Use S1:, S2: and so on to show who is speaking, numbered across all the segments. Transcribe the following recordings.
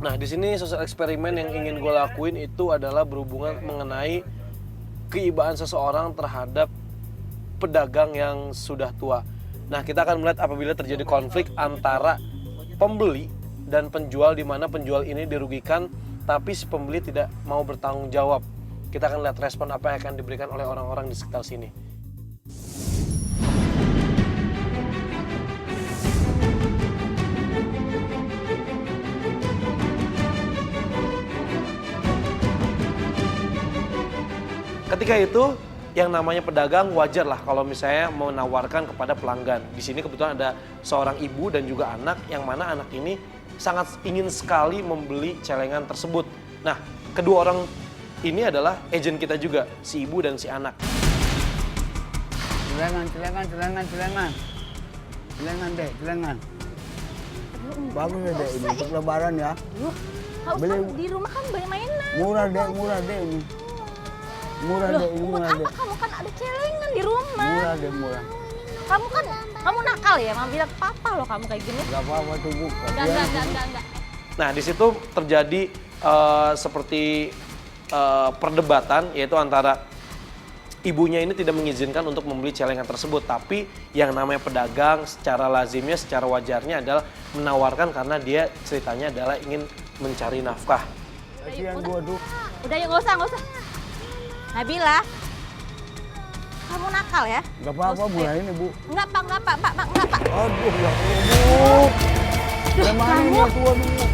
S1: Nah, di sini sosial eksperimen yang ingin gue lakuin itu adalah berhubungan mengenai keibaan seseorang terhadap pedagang yang sudah tua. Nah, kita akan melihat apabila terjadi konflik antara pembeli dan penjual, di mana penjual ini dirugikan, tapi si pembeli tidak mau bertanggung jawab. Kita akan lihat respon apa yang akan diberikan oleh orang-orang di sekitar sini. Ketika itu, yang namanya pedagang wajar lah kalau misalnya menawarkan kepada pelanggan. Di sini kebetulan ada seorang ibu dan juga anak, yang mana anak ini sangat ingin sekali membeli celengan tersebut. Nah, kedua orang ini adalah agen kita juga, si ibu dan si anak.
S2: Celengan deh, celengan. Bagus ya deh ini untuk lebaran ya.
S3: Beli di rumah kan banyak mainan.
S2: Murah deh ini. Murah deh ini, murah deh.
S3: Kamu kan ada celengan di rumah.
S2: Murah deh, murah.
S3: Kamu nakal ya, Mama bilang papa loh kamu kayak gini.
S2: Gak apa-apa tuh Bu.
S3: Enggak.
S1: Nah, di situ terjadi seperti perdebatan, yaitu antara ibunya ini tidak mengizinkan untuk membeli celengan tersebut, tapi yang namanya pedagang secara lazimnya, secara wajarnya adalah menawarkan karena dia ceritanya adalah ingin mencari nafkah.
S2: Kasihan gua tuh.
S3: Udah ya, nggak usah. Nabila, kamu nakal ya?
S2: Gak apa-apa murah ini Bu.
S3: Enggak pak.
S2: Aduh ya Allah. Gimana ini ya tua dulu.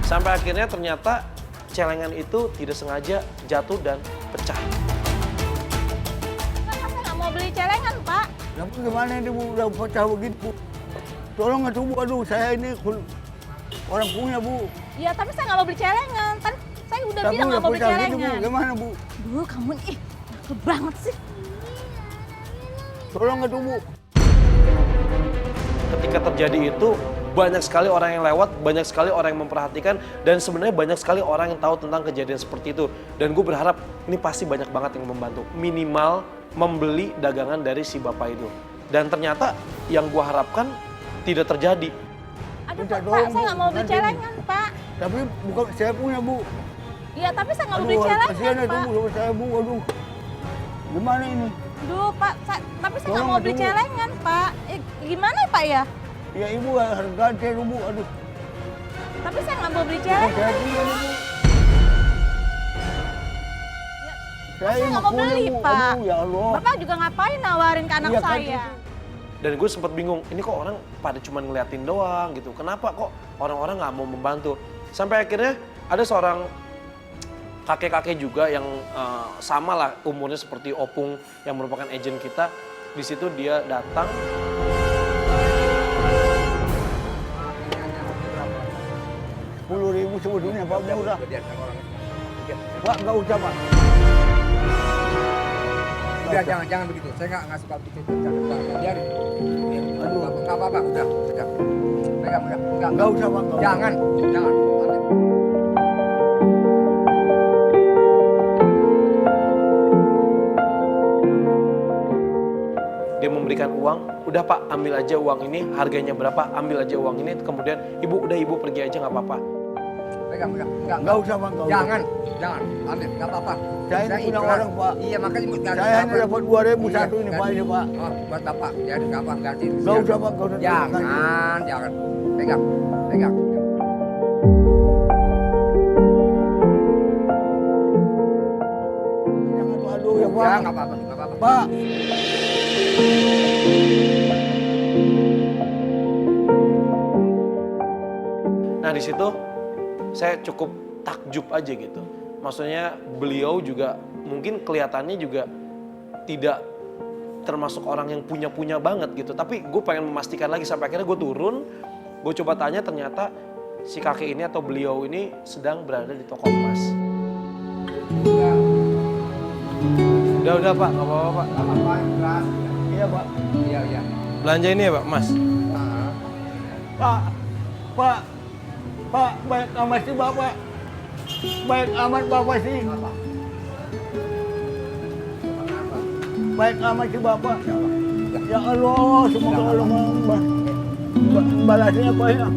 S1: Sampai akhirnya ternyata celengan itu tidak sengaja jatuh dan pecah.
S3: Kenapa saya nggak mau beli celengan, Pak?
S2: Tapi gimana ini Bu, udah pecah begitu. Tolong atuh Bu, aduh saya ini orang punya Bu.
S3: Iya, tapi saya nggak mau beli celengan. Kan saya udah
S2: Tapi
S3: bilang
S2: udah
S3: nggak mau beli
S2: pecah gitu Bu,
S3: celengan.
S2: gimana Bu?
S3: Duh, kamu nih, nakal banget sih.
S2: Tolong atuh Bu.
S1: Ketika terjadi itu, banyak sekali orang yang lewat, banyak sekali orang yang memperhatikan, dan sebenarnya banyak sekali orang yang tahu tentang kejadian seperti itu. Dan gue berharap ini pasti banyak banget yang membantu. Minimal membeli dagangan dari si bapak itu. Dan ternyata yang gue harapkan tidak terjadi.
S3: Aduh,
S2: Minta
S3: Pak,
S2: tolong,
S3: saya
S2: Bu.
S3: nggak mau beli
S2: Nanti,
S3: celengan, Pak.
S2: Tapi bukan saya punya Bu.
S3: Iya, tapi saya nggak mau beli
S2: Kasihan
S3: celengan,
S2: itu
S3: Pak.
S2: Bu, sama saya Bu, aduh. Gimana ini?
S3: Duh, Pak, tapi saya nggak
S2: Tolong
S3: mau beli
S2: atuh, Bu.
S3: celengan, Pak. Gimana, Pak ya?
S2: Ya Ibu harus ganti Bu, aduh.
S3: Tapi saya nggak mau beli
S2: Bukan saya
S3: celengan.
S2: punya nih, Bu.
S3: Ya,
S2: Saya
S3: saya nggak mau
S2: punya,
S3: beli,
S2: Bu.
S3: Pak.
S2: Aduh, ya Allah.
S3: Bapak juga ngapain nawarin ke anak
S2: Iya, kan,
S3: saya?
S1: Dan gue sempat bingung, ini kok orang pada cuma ngeliatin doang gitu. Kenapa kok orang-orang nggak mau membantu? Sampai akhirnya ada seorang kakek-kakek juga yang sama lah umurnya seperti Opung yang merupakan agen kita. Di situ dia datang.
S2: 10.000 sebetulnya Pak, murah. Pak, nggak usah Pak.
S4: Udah, jangan begitu. Saya nggak suka begitu. Biarin.
S2: Aduh.
S4: Nggak apa-apa, udah. Pegang.
S2: Nggak usah Pak. nggak usah.
S4: Jangan.
S1: Dia memberikan uang, udah Pak ambil aja uang ini, harganya berapa, ambil aja uang ini, kemudian ibu pergi aja nggak apa-apa.
S4: Pegang.
S2: Nggak usah Pak, nggak usah.
S4: Jangan. Ambil, nggak apa-apa.
S2: Saya ini punya
S4: ikhlas.
S2: orang, Pak.
S4: Iya, makanya
S2: Saya hanya dapat 2.000 satu ini Pak, ini Pak.
S4: Oh, buat Bapak. Jadi nggak apa, ganti.
S2: Nggak usah Pak, nggak usah.
S4: Jangan. Pegang.
S2: Jangan aduh ya Pak.
S4: Ya, nggak apa-apa.
S2: Pak.
S1: Nah di situ saya cukup takjub aja gitu. Maksudnya beliau juga mungkin kelihatannya juga tidak termasuk orang yang punya banget gitu. Tapi gue pengen memastikan lagi sampai akhirnya gue turun. Gue coba tanya ternyata si kakek ini atau beliau ini sedang berada di toko emas. Udah Pak, nggak apa-apa Pak.
S4: Nggak apa-apa, ikhlas.
S2: Iya Pak.
S4: Iya.
S1: Belanja ini ya Pak, Mas?
S2: Pak, baik amat sih Bapak. Baik amat Bapak sih. Baik amat sih Bapak. Ya Allah, semoga Allah balasnya banyak.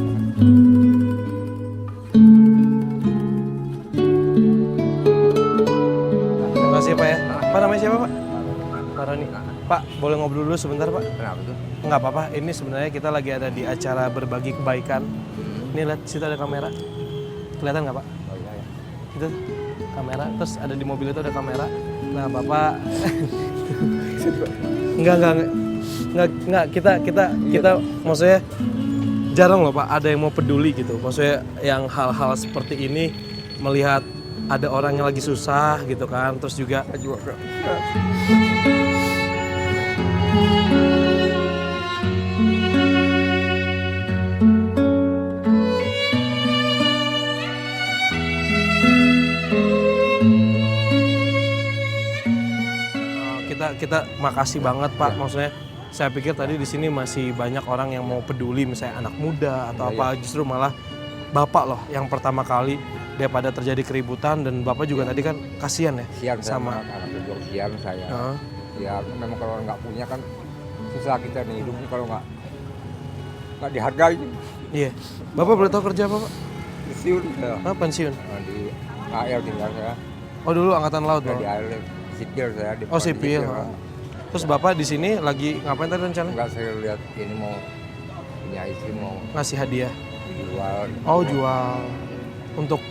S1: Terima kasih Pak ya. Pak namanya siapa Pak? Pak Roni. Pak, boleh ngobrol dulu sebentar Pak?
S4: Kenapa tuh?
S1: Nggak apa-apa, ini sebenarnya kita lagi ada di acara berbagi kebaikan. Ini lihat, situ ada kamera. Kelihatan nggak Pak?
S4: Oh iya ya.
S1: Itu kamera, terus ada di mobil itu ada kamera. Nah Bapak, enggak, kita maksudnya jarang loh Pak ada yang mau peduli gitu. Maksudnya yang hal-hal seperti ini melihat ada orang yang lagi susah gitu kan, terus juga
S4: Saya juga Kak.
S1: kita makasih banget Pak. Maksudnya saya pikir tadi di sini masih banyak orang yang mau peduli, misalnya anak muda atau apa, justru malah Bapak loh yang pertama kali daripada terjadi keributan, dan Bapak juga tadi kan kasihan ya
S4: Sian
S1: sama.
S4: sama anak juga sian saya.
S1: Heeh.
S4: Ya memang kalau nggak punya kan susah kita nih hidupnya kalau nggak dihargai.
S1: Iya. Bapak boleh tahu kerja apa Pak?
S4: Pensiun saya.
S1: Pensiun.
S4: Di AL tinggal saya.
S1: Oh dulu angkatan laut
S4: Saya
S1: Pak.
S4: di AL sipil saya. Di
S1: Oh sipil.
S4: Pak.
S1: Terus Bapak di sini lagi ngapain tadi rencananya?
S4: Enggak, saya lihat ini mau punya istri mau
S1: Ngasih hadiah.
S4: dijual.
S1: Oh jual untuk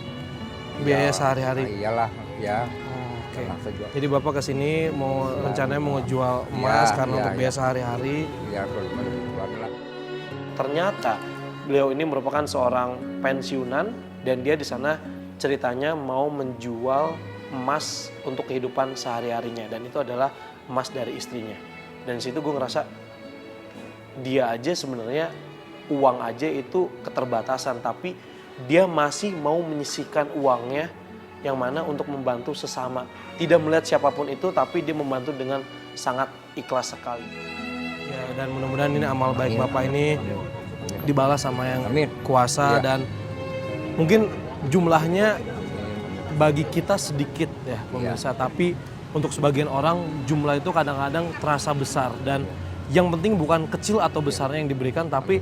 S1: biaya
S4: Ya,
S1: sehari-hari.
S4: Iyalah ya.
S1: Oh, oke.
S4: Tenang saja.
S1: Jadi Bapak kesini mau rencananya mau ngejual emas
S4: Ya,
S1: karena
S4: ya,
S1: untuk
S4: ya.
S1: biaya sehari-hari.
S4: Ya kalau ada kebutuhan lah.
S1: Ternyata beliau ini merupakan seorang pensiunan, dan dia di sana ceritanya mau menjual emas untuk kehidupan sehari-harinya, dan itu adalah emas dari istrinya. Dan situ gue ngerasa dia aja sebenarnya uang aja itu keterbatasan, tapi dia masih mau menyisihkan uangnya yang mana untuk membantu sesama. Tidak melihat siapapun itu, tapi dia membantu dengan sangat ikhlas sekali. Ya, dan mudah-mudahan ini amal baik
S4: Amin.
S1: Bapak ini dibalas sama yang
S4: Amin.
S1: kuasa.
S4: Iya.
S1: Dan mungkin jumlahnya bagi kita sedikit ya pemirsa, tapi untuk sebagian orang jumlah itu kadang-kadang terasa besar, dan yang penting bukan kecil atau besarnya yang diberikan, tapi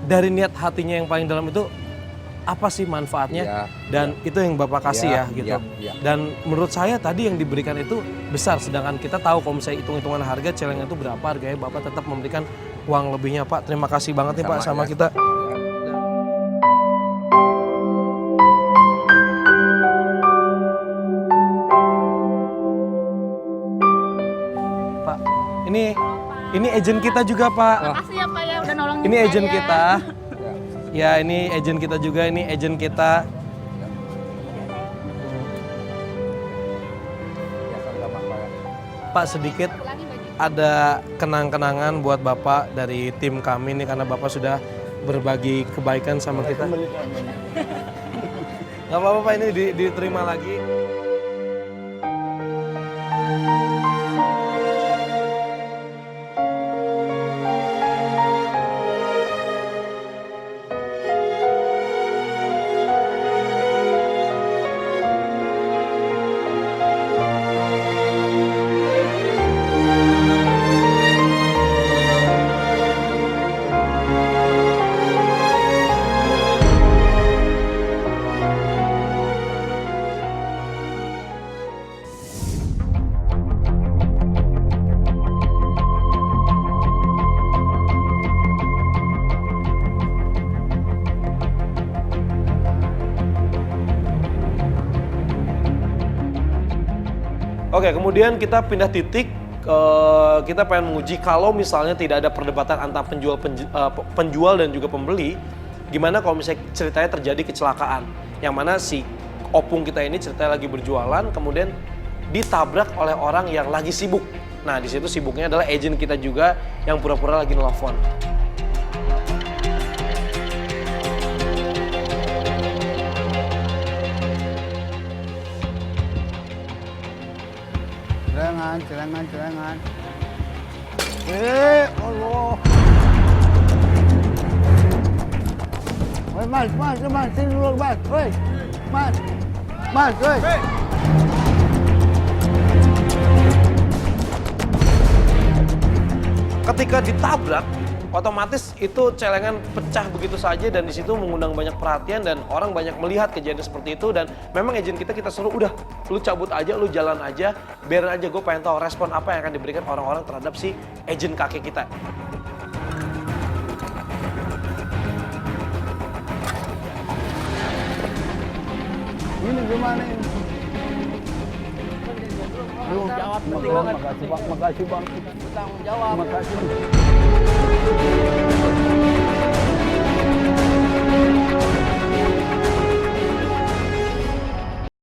S1: dari niat hatinya yang paling dalam itu apa sih manfaatnya.
S4: Iya,
S1: dan itu yang Bapak kasih
S4: Iya,
S1: ya gitu.
S4: iya.
S1: Dan menurut saya tadi yang diberikan itu besar, sedangkan kita tahu kalau misalnya hitung-hitungan harga celeng itu berapa harganya, Bapak tetap memberikan uang lebihnya Pak. Terima kasih banget nih Pak sama
S4: ya.
S1: kita. Pak, ini agent kita juga Pak.
S3: Makasih ya Pak ya udah nolongin
S1: Ini
S3: saya.
S1: agent kita.
S4: Ya.
S1: Ya, ini agent kita juga, ini agent kita.
S4: Ya sama-sama Pak ya.
S1: Pak, sedikit ada kenang-kenangan buat Bapak dari tim kami nih, karena Bapak sudah berbagi kebaikan sama kita. Gak apa-apa Pak, ini diterima lagi. Oke, kemudian kita pindah titik. Kita pengen menguji kalau misalnya tidak ada perdebatan antara penjual dan juga pembeli, gimana kalau misalnya ceritanya terjadi kecelakaan, yang mana si opung kita ini ceritanya lagi berjualan, kemudian ditabrak oleh orang yang lagi sibuk. Nah, di situ sibuknya adalah agent kita juga yang pura-pura lagi nelfon.
S2: Celengan. Allah. Woi, Mas, sini dulu, Mas. Woi. Mas, woi.
S1: Ketika ditabrak otomatis itu celengan pecah begitu saja dan di situ mengundang banyak perhatian dan orang banyak melihat kejadian seperti itu. Dan memang agent kita suruh udah lu cabut aja, lu jalan aja, biarin aja, gue pengen tahu respon apa yang akan diberikan orang-orang terhadap si agent kakek kita.
S2: Ini gimana ini? Belum jawab, makasih bang, makasih bang. Bertanggung jawab. Makasih.